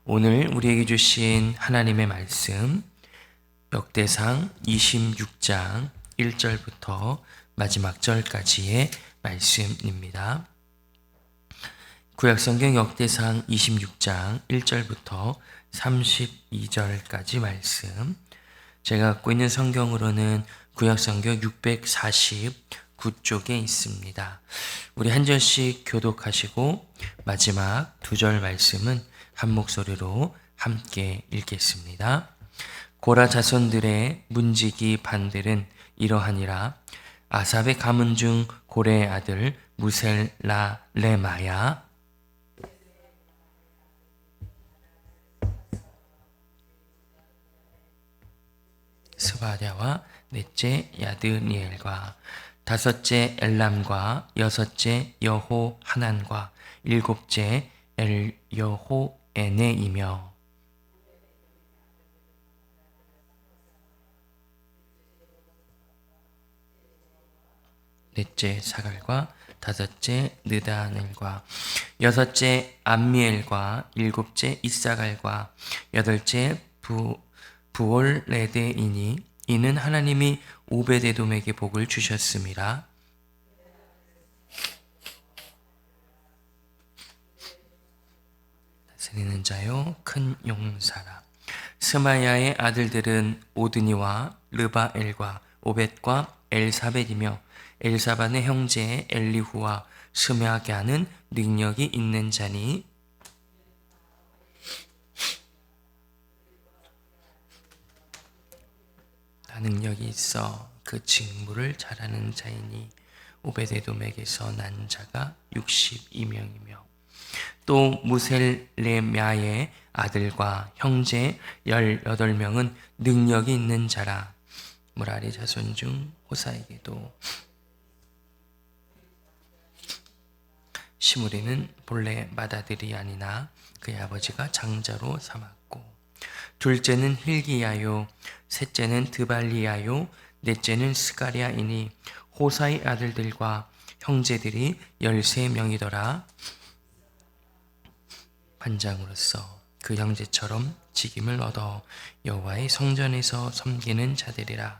오늘 우리에게 주신 하나님의 말씀 역대상 26장 1절부터 마지막 절까지의 말씀입니다. 구약성경 역대상 26장 1절부터 32절까지 말씀. 제가 갖고 있는 성경으로는 구약성경 649쪽에 있습니다. 우리 한 절씩 교독하시고 마지막 두 절 말씀은 한 목소리로 함께 읽겠습니다. 고라 자손들의 문지기 반들은 이러하니라. 아삽의 가문 중 고레의 아들 무셀라레마야, 스바랴와 넷째 야드니엘과 다섯째 엘람과 여섯째 여호하난과 일곱째 엘여호에네이며 넷째 사갈과 다섯째 느다넬과 여섯째 암미엘과 일곱째 이사갈과 여덟째 부올레데이니 이는 하나님이 오베데돔에게 복을 주셨음이라. 다스리는 자요 큰 용사라. 스마야의 아들들은 오드니와 르바엘과 오벳과 엘사벳이며 엘사반의 형제 엘리후와 스마갸는 능력이 있는 자니 다 능력이 있어 그 직무를 잘하는 자이니 오베데돔에게서 난 자가 62명이며 또 무셀레мя의 아들과 형제 18명은 능력이 있는 자라. 무라리 자손 중 호사에게도 시므리는 본래 맏아들이 아니나 그의 아버지가 장자로 삼았고 둘째는 힐기야요 셋째는 드발리야요 넷째는 스가랴이니 호사의 아들들과 형제들이 13명이더라. 반장으로서 그 형제처럼 직임을 얻어 여호와의 성전에서 섬기는 자들이라.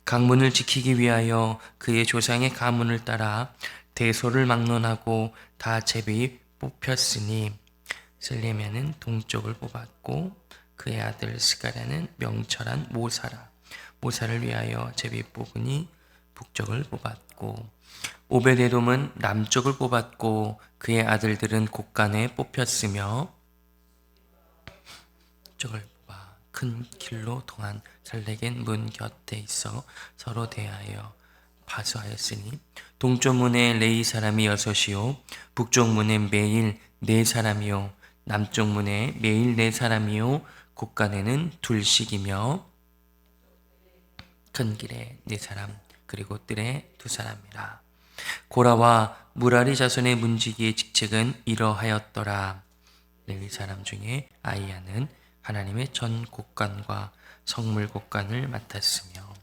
강문을 지키기 위하여 그의 조상의 가문을 따라 대소를 막론하고 다 제비 뽑혔으니 슬레미야는 동쪽을 뽑았고 그의 아들 스가랴는 명철한 모사를 위하여 제비 뽑으니 북쪽을 뽑았고 오베데돔은 남쪽을 뽑았고 그의 아들들은 곳간에 뽑혔으며 쪽을 뽑아 큰 길로 통한 살레겐 문 곁에 있어 서로 대하여 파수하였으니 동쪽 문에 레이 사람이 6이요 북쪽 문에 매일 4사람이요 남쪽 문에 매일 4사람이요 곳간에는 2씩이며 큰 길에 4사람 그리고 뜰에 2사람이라. 고라와 무라리 자손의 문지기의 직책은 이러하였더라. 레위 사람 중에 아이야는 하나님의 전 곳간과 성물 곳간을 맡았으며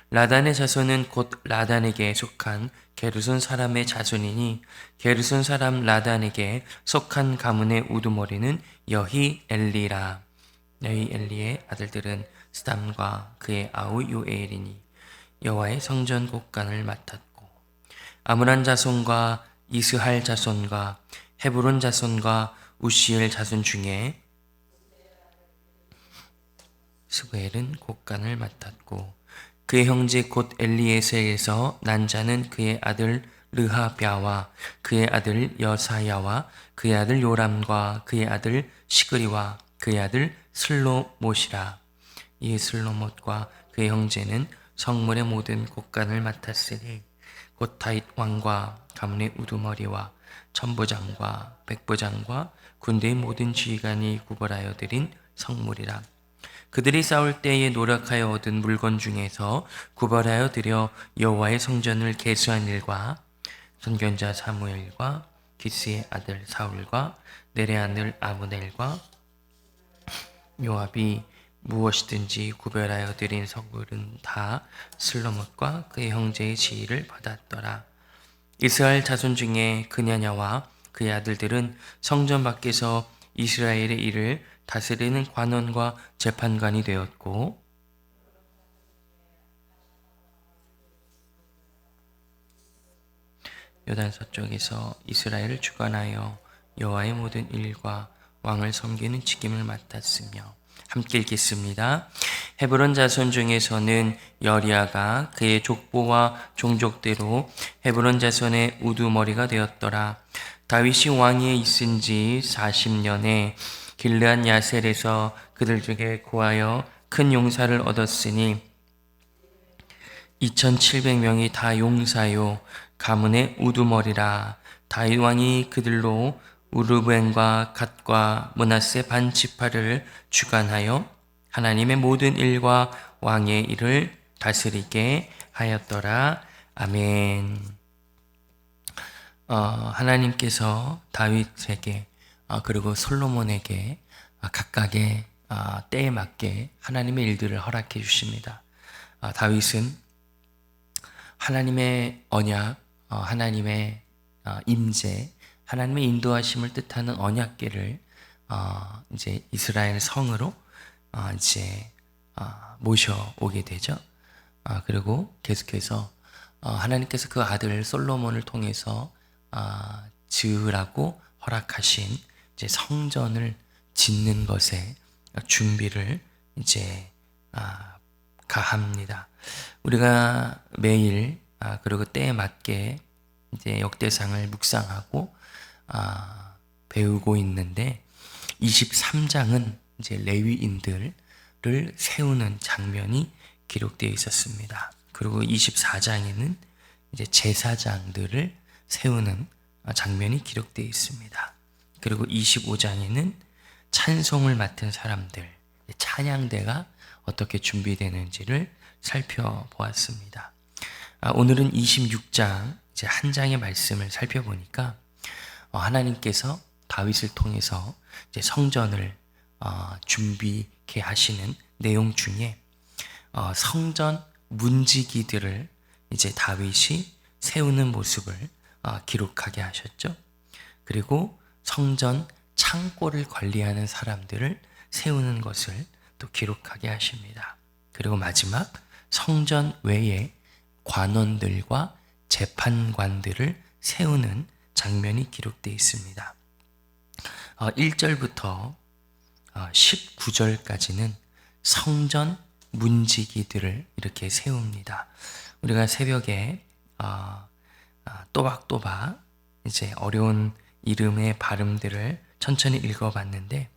라단의 자손은 곧 라단에게 속한 게르손 사람의 자손이니 게르손 사람 라단에게 속한 가문의 우두머리는 여히엘리라. 여히엘리의 아들들은 스담과 그의 아우 요엘이니 여호와의 성전 곳간을 맡았고 아므란 자손과 이스할 자손과 헤브론 자손과 우시엘 자손 중에 스부엘은 곳간을 맡았고 그의 형제 곧 엘리에셀에서 난 자는 그의 아들 르하랴와 그의 아들 여사야와 그의 아들 요람과 그의 아들 시그리와 그의 아들 슬로못이라. 이 슬로못과 그의 형제는 성문의 모든 곳간을 맡았으니 곧 다윗 왕과 가문의 우두머리와 천부장과 백부장과 군대의 모든 지휘관이 구벌하여 드린 성물이라. 그들이 싸울 때에 노력하여 얻은 물건 중에서 구벌하여 드려 여호와의 성전을 계수한 일과 선견자 사무엘과 기스의 아들 사울과 넬의 아들 아브넬과 요압이 무엇이든지 구별하여 드린 성물은 다 슬로못과 그의 형제의 지휘를 받았더라. 이스라엘 자손 중에 그냐냐와 그의 아들들은 성전 밖에서 이스라엘의 일을 다스리는 관원과 재판관이 되었고 요단 서쪽에서 이스라엘을 주관하여 여호와의 모든 일과 왕을 섬기는 직임을 맡았으며. 함께 읽겠습니다. 헤브론 자손 중에서는 여리야가 그의 족보와 종족대로 헤브론 자손의 우두머리가 되었더라. 다윗이 왕위에 있은 지 40년에 길르앗 야셀에서 그들 중에 구하여 큰 용사를 얻었으니 2700명이 다 용사요 가문의 우두머리라. 다윗 왕이 그들로 우르벤과 갓과 므낫세 반 지파를 주관하여 하나님의 모든 일과 왕의 일을 다스리게 하였더라. 아멘. 하나님께서 다윗에게 그리고 솔로몬에게 각각의 때에 맞게 하나님의 일들을 허락해 주십니다. 다윗은 하나님의 언약, 하나님의 임재, 하나님의 인도하심을 뜻하는 언약궤를 이제 이스라엘 성으로 이제 모셔오게 되죠. 그리고 계속해서 하나님께서 그 아들 솔로몬을 통해서 지으라고 허락하신 이제 성전을 짓는 것에 준비를 이제 가합니다. 우리가 매일 그리고 때에 맞게 이제 역대상을 묵상하고 배우고 있는데 23장은 이제 레위인들을 세우는 장면이 기록되어 있었습니다. 그리고 24장에는 이제 제사장들을 세우는 장면이 기록되어 있습니다. 그리고 25장에는 찬송을 맡은 사람들, 찬양대가 어떻게 준비되는지를 살펴보았습니다. 오늘은 26장 이제 한 장의 말씀을 살펴보니까 하나님께서 다윗을 통해서 이제 성전을 준비케 하시는 내용 중에 성전 문지기들을 이제 다윗이 세우는 모습을 기록하게 하셨죠. 그리고 성전 창고를 관리하는 사람들을 세우는 것을 또 기록하게 하십니다. 그리고 마지막 성전 외에 관원들과 재판관들을 세우는 장면이 기록되어 있습니다. 1절부터 19절까지는 성전 문지기들을 이렇게 세웁니다. 우리가 새벽에 또박또박 이제 어려운 이름의 발음들을 천천히 읽어봤는데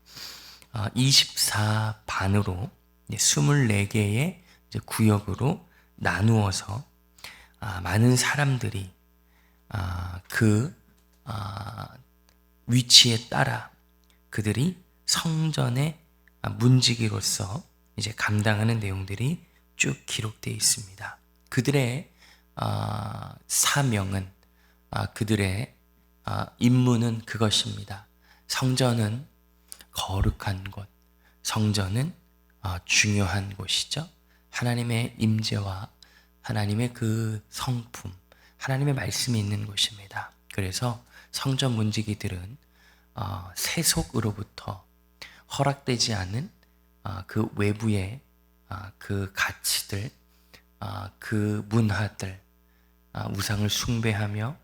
24반으로 24개의 구역으로 나누어서 많은 사람들이 그 위치에 따라 그들이 성전의 문지기로서 이제 감당하는 내용들이 쭉 기록되어 있습니다. 그들의 사명은 그들의 임무는 그것입니다. 성전은 거룩한 곳, 성전은 중요한 곳이죠. 하나님의 임재와 하나님의 그 성품, 하나님의 말씀이 있는 곳입니다. 그래서 성전 문지기들은 세속으로부터 허락되지 않은 그 외부의 그 가치들, 그 문화들, 우상을 숭배하며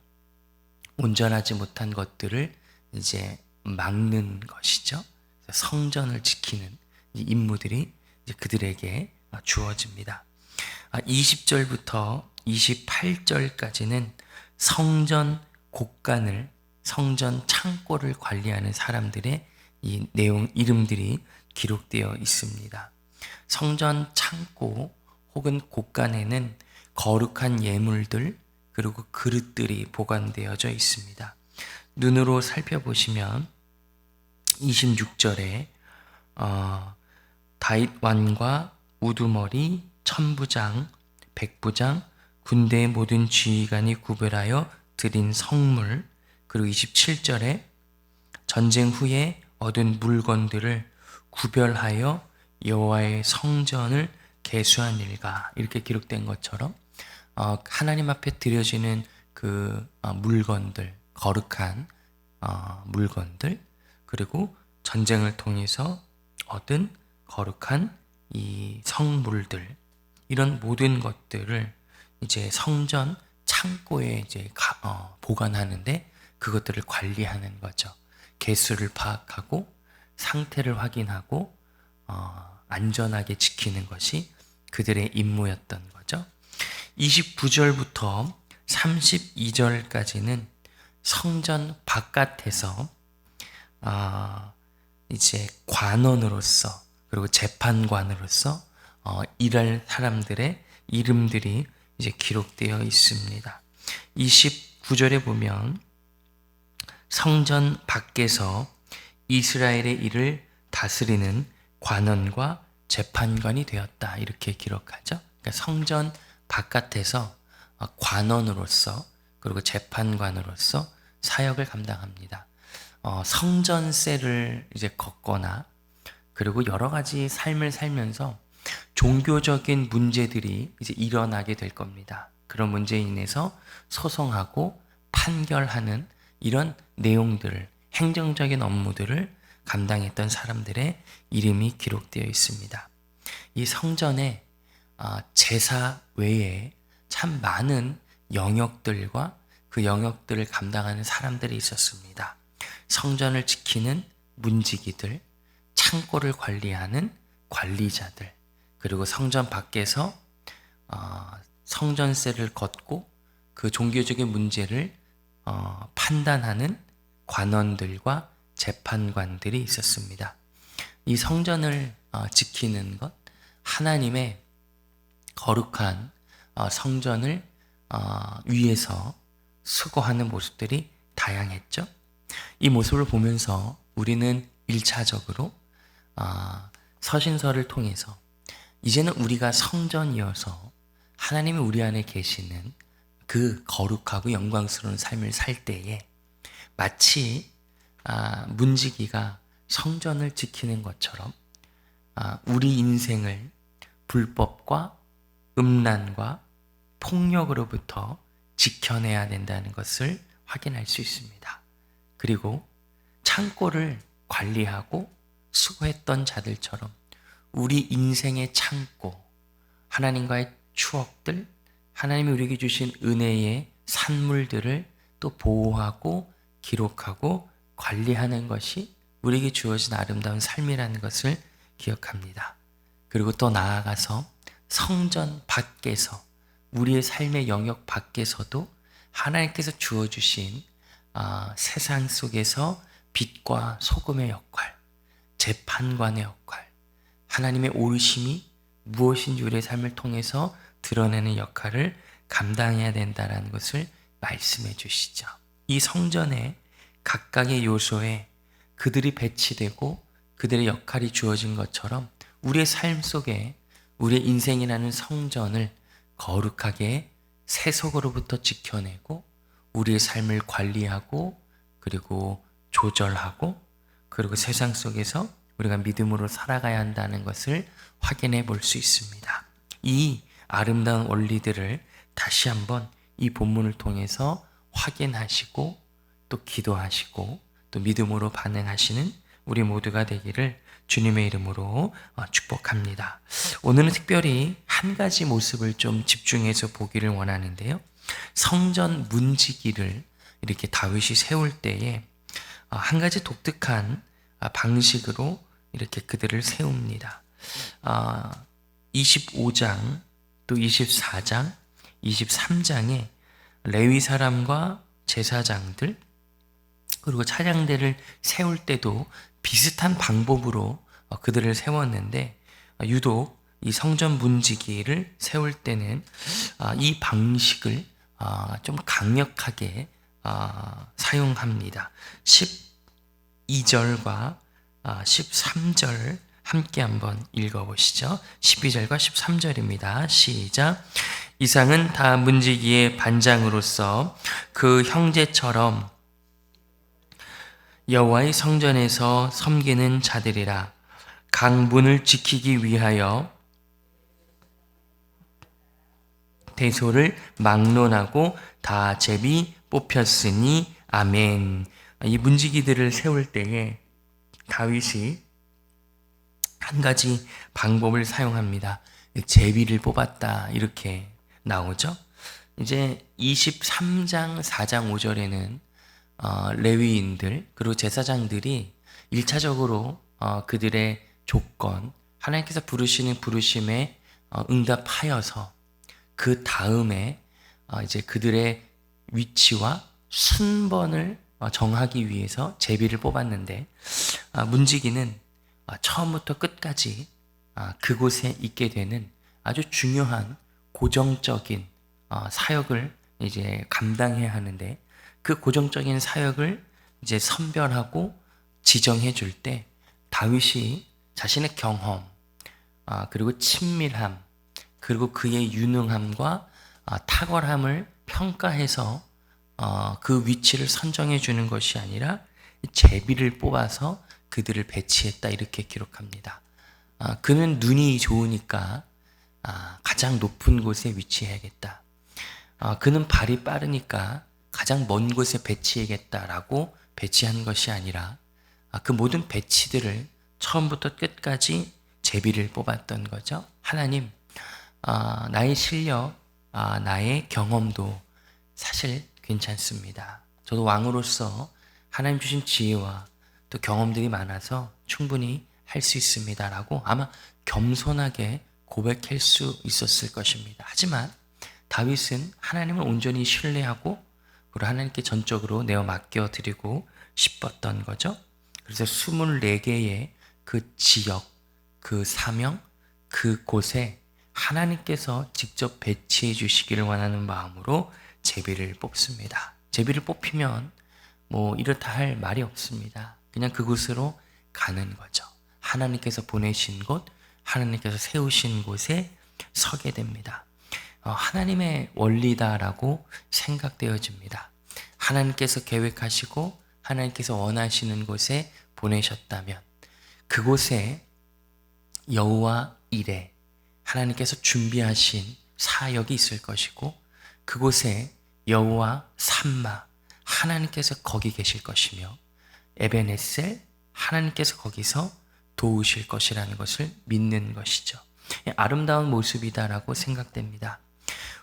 온전하지 못한 것들을 이제 막는 것이죠. 성전을 지키는 임무들이 이제 그들에게 주어집니다. 20절부터 28절까지는 성전 곳간을, 성전 창고를 관리하는 사람들의 이 내용 이름들이 기록되어 있습니다. 성전 창고 혹은 곳간에는 거룩한 예물들 그리고 그릇들이 보관되어져 있습니다. 눈으로 살펴보시면 26절에 다윗 왕과 우두머리, 천부장, 백부장, 군대의 모든 지휘관이 구별하여 드린 성물, 그리고 27절에 전쟁 후에 얻은 물건들을 구별하여 여호와의 성전을 계수한 일가, 이렇게 기록된 것처럼 하나님 앞에 드려지는 그 물건들, 거룩한 물건들, 그리고 전쟁을 통해서 얻은 거룩한 이 성물들, 이런 모든 것들을 이제 성전 창고에 이제 보관하는데 그것들을 관리하는 거죠. 개수를 파악하고 상태를 확인하고 안전하게 지키는 것이 그들의 임무였던 거죠. 29절부터 32절까지는 성전 바깥에서 이제 관원으로서 그리고 재판관으로서 일할 사람들의 이름들이 이제 기록되어 있습니다. 29절에 보면 성전 밖에서 이스라엘의 일을 다스리는 관원과 재판관이 되었다, 이렇게 기록하죠. 그러니까 성전 바깥에서 관원으로서 그리고 재판관으로서 사역을 감당합니다. 성전세를 이제 걷거나 그리고 여러 가지 삶을 살면서 종교적인 문제들이 이제 일어나게 될 겁니다. 그런 문제에 인해서 소송하고 판결하는 이런 내용들을, 행정적인 업무들을 감당했던 사람들의 이름이 기록되어 있습니다. 이 성전에 제사 외에 참 많은 영역들과 그 영역들을 감당하는 사람들이 있었습니다. 성전을 지키는 문지기들, 창고를 관리하는 관리자들, 그리고 성전 밖에서 성전세를 걷고 그 종교적인 문제를 판단하는 관원들과 재판관들이 있었습니다. 이 성전을 지키는 것, 하나님의 거룩한 성전을 위해서 수고하는 모습들이 다양했죠. 이 모습을 보면서 우리는 1차적으로 서신서를 통해서 이제는 우리가 성전이어서 하나님이 우리 안에 계시는 그 거룩하고 영광스러운 삶을 살 때에 마치 문지기가 성전을 지키는 것처럼 우리 인생을 불법과 음란과 폭력으로부터 지켜내야 된다는 것을 확인할 수 있습니다. 그리고 창고를 관리하고 수고했던 자들처럼 우리 인생의 창고, 하나님과의 추억들, 하나님이 우리에게 주신 은혜의 산물들을 또 보호하고 기록하고 관리하는 것이 우리에게 주어진 아름다운 삶이라는 것을 기억합니다. 그리고 또 나아가서 성전 밖에서, 우리의 삶의 영역 밖에서도 하나님께서 주어주신 세상 속에서 빛과 소금의 역할, 재판관의 역할, 하나님의 오르심이 무엇인지 우리의 삶을 통해서 드러내는 역할을 감당해야 된다는 것을 말씀해 주시죠. 이 성전의 각각의 요소에 그들이 배치되고 그들의 역할이 주어진 것처럼 우리의 삶 속에 우리의 인생이라는 성전을 거룩하게 세속으로부터 지켜내고 우리의 삶을 관리하고 그리고 조절하고 그리고 세상 속에서 우리가 믿음으로 살아가야 한다는 것을 확인해 볼 수 있습니다. 이 아름다운 원리들을 다시 한번 이 본문을 통해서 확인하시고 또 기도하시고 또 믿음으로 반응하시는 우리 모두가 되기를 주님의 이름으로 축복합니다. 오늘은 특별히 한 가지 모습을 좀 집중해서 보기를 원하는데요. 성전 문지기를 이렇게 다윗이 세울 때에 한 가지 독특한 방식으로 이렇게 그들을 세웁니다. 25장 또 24장, 23장에 레위 사람과 제사장들 그리고 차량대를 세울 때도 비슷한 방법으로 그들을 세웠는데 유독 이 성전 문지기를 세울 때는 이 방식을 좀 강력하게 사용합니다. 12절과 13절 함께 한번 읽어보시죠. 12절과 13절입니다. 시작. 이상은 다 문지기의 반장으로서 그 형제처럼 여호와의 성전에서 섬기는 자들이라. 각 문을 지키기 위하여 대소를 막론하고 다 제비 뽑혔으니 아멘. 이 문지기들을 세울 때에 다윗이 한 가지 방법을 사용합니다. 제비를 뽑았다 이렇게 나오죠. 이제 23장 4장 5절에는 레위인들 그리고 제사장들이 1차적으로 그들의 조건, 하나님께서 부르시는 부르심에 응답하여서 그 다음에 이제 그들의 위치와 순번을 정하기 위해서 제비를 뽑았는데, 문지기는 처음부터 끝까지 그곳에 있게 되는 아주 중요한 고정적인 사역을 이제 감당해야 하는데, 그 고정적인 사역을 이제 선별하고 지정해 줄 때 다윗이 자신의 경험, 그리고 친밀함, 그리고 그의 유능함과 탁월함을 평가해서 그 위치를 선정해 주는 것이 아니라 제비를 뽑아서 그들을 배치했다 이렇게 기록합니다. 그는 눈이 좋으니까 가장 높은 곳에 위치해야겠다. 그는 발이 빠르니까 가장 먼 곳에 배치해야겠다라고 배치한 것이 아니라 그 모든 배치들을 처음부터 끝까지 제비를 뽑았던 거죠. 하나님, 나의 실력, 나의 경험도 사실 괜찮습니다. 저도 왕으로서 하나님 주신 지혜와 또 경험들이 많아서 충분히 할 수 있습니다 라고 아마 겸손하게 고백할 수 있었을 것입니다. 하지만 다윗은 하나님을 온전히 신뢰하고 그리고 하나님께 전적으로 내어 맡겨드리고 싶었던 거죠. 그래서 24개의 그 지역, 그 사명, 그 곳에 하나님께서 직접 배치해 주시기를 원하는 마음으로 제비를 뽑습니다. 제비를 뽑히면 뭐 이렇다 할 말이 없습니다. 그냥 그곳으로 가는 거죠. 하나님께서 보내신 곳, 하나님께서 세우신 곳에 서게 됩니다. 하나님의 원리다라고 생각되어집니다. 하나님께서 계획하시고 하나님께서 원하시는 곳에 보내셨다면 그곳에 여호와 이레, 하나님께서 준비하신 사역이 있을 것이고 그곳에 여호와 삼마, 하나님께서 거기 계실 것이며 에베네셀, 하나님께서 거기서 도우실 것이라는 것을 믿는 것이죠. 아름다운 모습이다라고 생각됩니다.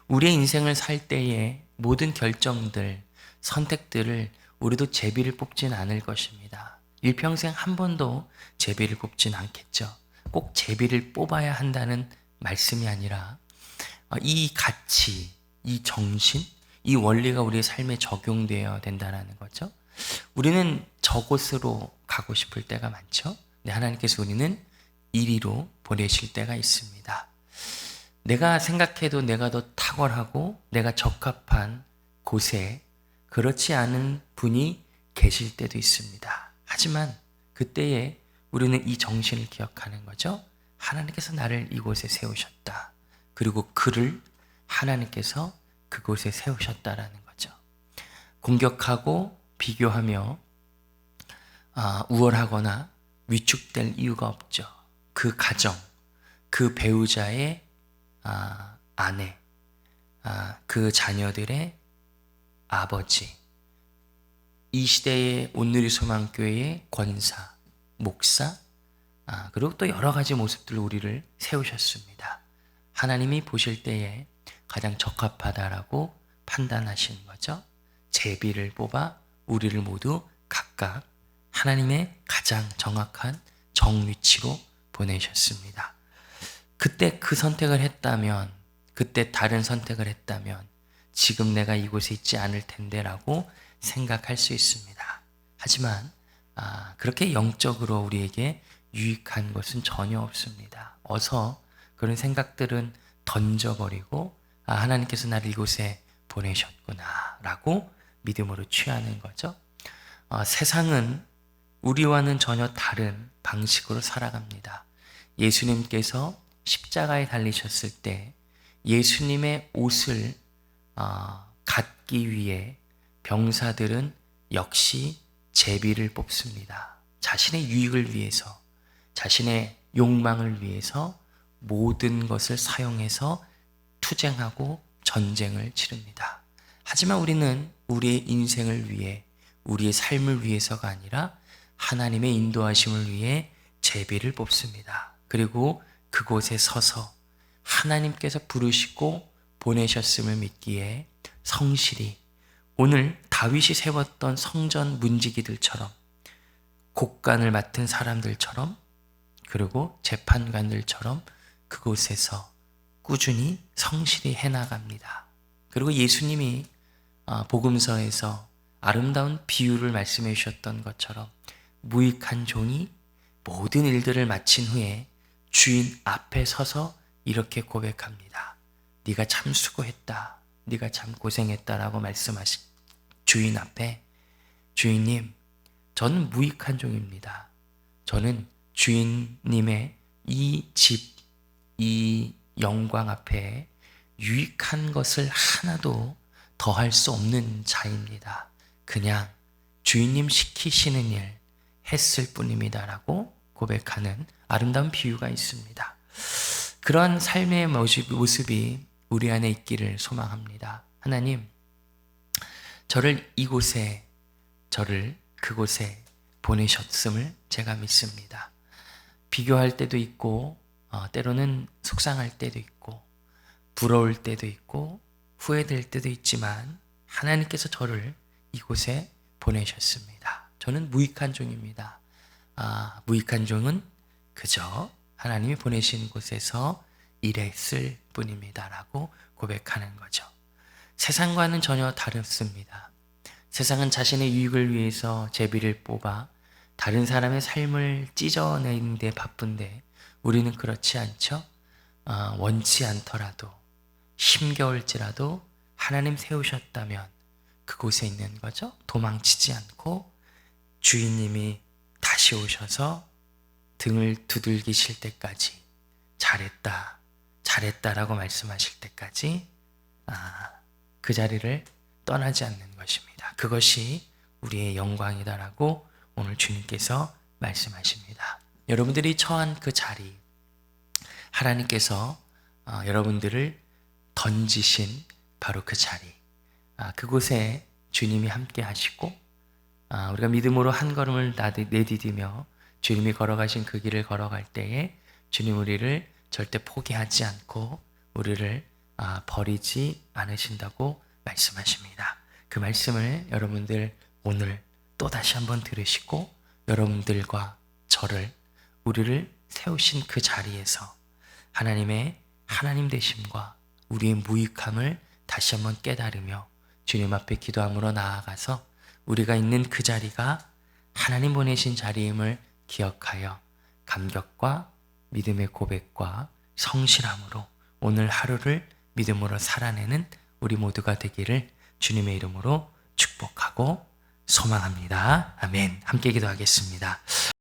우리의 인생을 살 때의 모든 결정들, 선택들을 우리도 제비를 뽑진 않을 것입니다. 일평생 한 번도 제비를 뽑진 않겠죠. 꼭 제비를 뽑아야 한다는 말씀이 아니라 이 가치, 이 정신, 이 원리가 우리의 삶에 적용되어야 된다는 거죠. 우리는 저곳으로 가고 싶을 때가 많죠. 근데 하나님께서 우리는 이리로 보내실 때가 있습니다. 내가 생각해도 내가 더 탁월하고 내가 적합한 곳에 그렇지 않은 분이 계실 때도 있습니다. 하지만 그때에 우리는 이 정신을 기억하는 거죠. 하나님께서 나를 이곳에 세우셨다. 그리고 그를 하나님께서 그곳에 세우셨다라는 거죠. 공격하고 비교하며 우월하거나 위축될 이유가 없죠. 그 가정, 그 배우자의 아내, 그 자녀들의 아버지, 이 시대의 온누리 소망교회의 권사, 목사, 그리고 또 여러 가지 모습들로 우리를 세우셨습니다. 하나님이 보실 때에 가장 적합하다라고 판단하신 거죠. 제비를 뽑아 우리를 모두 각각 하나님의 가장 정확한 정위치로 보내셨습니다. 그때 그 선택을 했다면, 그때 다른 선택을 했다면 지금 내가 이곳에 있지 않을 텐데라고 생각할 수 있습니다. 하지만 그렇게 영적으로 우리에게 유익한 것은 전혀 없습니다. 어서 그런 생각들은 던져버리고 하나님께서 나를 이곳에 보내셨구나 라고 믿음으로 취하는 거죠. 세상은 우리와는 전혀 다른 방식으로 살아갑니다. 예수님께서 십자가에 달리셨을 때 예수님의 옷을 갖기 위해 병사들은 역시 제비를 뽑습니다. 자신의 유익을 위해서, 자신의 욕망을 위해서 모든 것을 사용해서 투쟁하고 전쟁을 치릅니다. 하지만 우리는 우리의 인생을 위해, 우리의 삶을 위해서가 아니라 하나님의 인도하심을 위해 제비를 뽑습니다. 그리고 그곳에 서서 하나님께서 부르시고 보내셨음을 믿기에 성실히 오늘 다윗이 세웠던 성전 문지기들처럼 곡간을 맡은 사람들처럼 그리고 재판관들처럼 그곳에서 꾸준히 성실히 해나갑니다. 그리고 예수님이 복음서에서 아름다운 비유를 말씀해 주셨던 것처럼 무익한 종이 모든 일들을 마친 후에 주인 앞에 서서 이렇게 고백합니다. 네가 참 수고했다. 네가 참 고생했다라고 말씀하신 주인 앞에 주인님, 저는 무익한 종입니다. 저는 주인님의 이 집, 이 영광 앞에 유익한 것을 하나도 더할 수 없는 자입니다. 그냥 주인님 시키시는 일 했을 뿐입니다라고 고백하는 아름다운 비유가 있습니다. 그러한 삶의 모습이 우리 안에 있기를 소망합니다. 하나님, 저를 이곳에, 저를 그곳에 보내셨음을 제가 믿습니다. 비교할 때도 있고, 때로는 속상할 때도 있고, 부러울 때도 있고, 후회될 때도 있지만, 하나님께서 저를 이곳에 보내셨습니다. 저는 무익한 종입니다. 무익한 종은 그저 하나님이 보내신 곳에서 일했을 뿐입니다라고 고백하는 거죠. 세상과는 전혀 다릅니다. 세상은 자신의 유익을 위해서 제비를 뽑아 다른 사람의 삶을 찢어내는 데 바쁜데 우리는 그렇지 않죠. 원치 않더라도 힘겨울지라도 하나님 세우셨다면 그곳에 있는 거죠. 도망치지 않고 주인님이 다시 오셔서 등을 두들기실 때까지 잘했다, 잘했다라고 말씀하실 때까지 그 자리를 떠나지 않는 것입니다. 그것이 우리의 영광이다라고 오늘 주님께서 말씀하십니다. 여러분들이 처한 그 자리, 하나님께서 여러분들을 던지신 바로 그 자리, 그곳에 주님이 함께 하시고 우리가 믿음으로 한 걸음을 내디디며 주님이 걸어가신 그 길을 걸어갈 때에 주님 우리를 절대 포기하지 않고 우리를 버리지 않으신다고 말씀하십니다. 그 말씀을 여러분들 오늘 또 다시 한번 들으시고 여러분들과 저를 우리를 세우신 그 자리에서 하나님의 하나님 되심과 우리의 무익함을 다시 한번 깨달으며 주님 앞에 기도함으로 나아가서 우리가 있는 그 자리가 하나님 보내신 자리임을 기억하여 감격과 믿음의 고백과 성실함으로 오늘 하루를 믿음으로 살아내는 우리 모두가 되기를 주님의 이름으로 축복하고 소망합니다. 아멘. 함께 기도하겠습니다.